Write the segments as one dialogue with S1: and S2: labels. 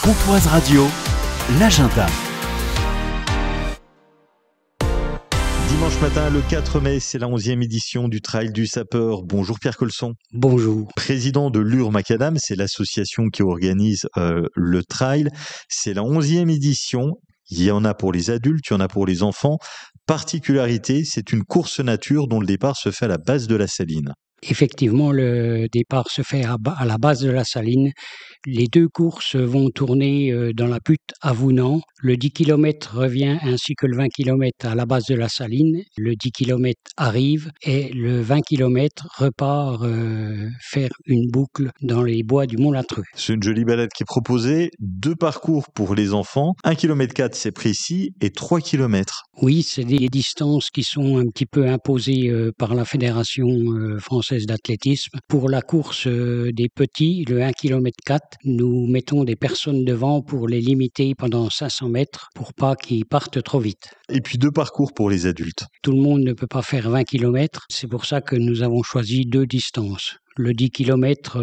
S1: Pontoise Radio, l'agenda.
S2: Dimanche matin, le 4 mai, c'est la 11e édition du Trail du Sapeur. Bonjour Pierre Colson.
S3: Bonjour.
S2: Président de l'UR Macadam, c'est l'association qui organise le trail. C'est la 11e édition. Il y en a pour les adultes, il y en a pour les enfants. Particularité, c'est une course nature dont le départ se fait à la base de la Saline.
S3: Effectivement, le départ se fait à la base de la Saline. Les deux courses vont tourner dans la butte à Vounan. Le 10 km revient ainsi que le 20 km à la base de la Saline. Le 10 km arrive et le 20 km repart faire une boucle dans les bois du Mont-Latreux.
S2: C'est une jolie balade qui est proposée. 2 parcours pour les enfants. 1,4 km c'est précis et 3 km.
S3: Oui, c'est des distances qui sont un petit peu imposées par la Fédération française d'athlétisme. Pour la course des petits, le 1,4 km, nous mettons des personnes devant pour les limiter pendant 500 mètres pour pas qu'ils partent trop vite.
S2: Et puis 2 parcours pour les adultes.
S3: Tout le monde ne peut pas faire 20 km. C'est pour ça que nous avons choisi 2 distances. Le 10 km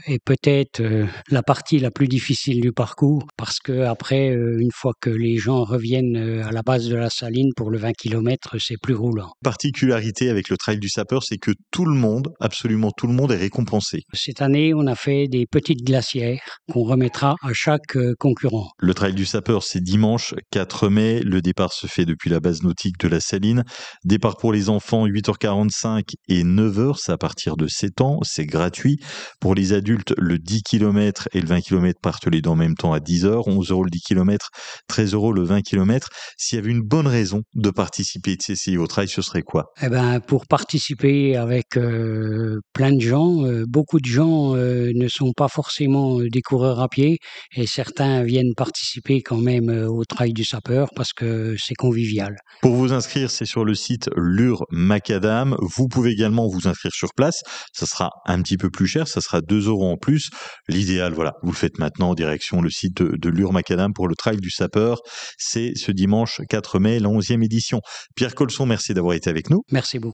S3: est peut-être la partie la plus difficile du parcours parce que après, une fois que les gens reviennent à la base de la Saline pour le 20 km, c'est plus roulant.
S2: Particularité avec le Trail du Sapeur, c'est que tout le monde, absolument tout le monde est récompensé.
S3: Cette année, on a fait des petites glacières qu'on remettra à chaque concurrent.
S2: Le Trail du Sapeur, c'est dimanche 4 mai. Le départ se fait depuis la base nautique de la Saline. Départ pour les enfants, 8h45 et 9h, c'est à partir de 7 ans. C'est gratuit. Pour les adultes, le 10 km et le 20 km partent les deux en même temps à 10h, 11 € le 10 km, 13 € le 20 km. S'il y avait une bonne raison de participer, de s'essayer au trail, ce serait quoi?
S3: Pour participer avec plein de gens, beaucoup de gens ne sont pas forcément des coureurs à pied et certains viennent participer quand même au Trail du Sapeur parce que c'est convivial.
S2: Pour vous inscrire, c'est sur le site l'UR Macadam. Vous pouvez également vous inscrire sur place. Ça sera un petit peu plus cher, ça sera 2 € en plus. L'idéal, voilà, vous le faites maintenant en direction le site de l'UR Macadam pour le Trail du Sapeur. C'est ce dimanche 4 mai, la 11e édition. Pierre Colson, merci d'avoir été avec nous.
S3: Merci beaucoup.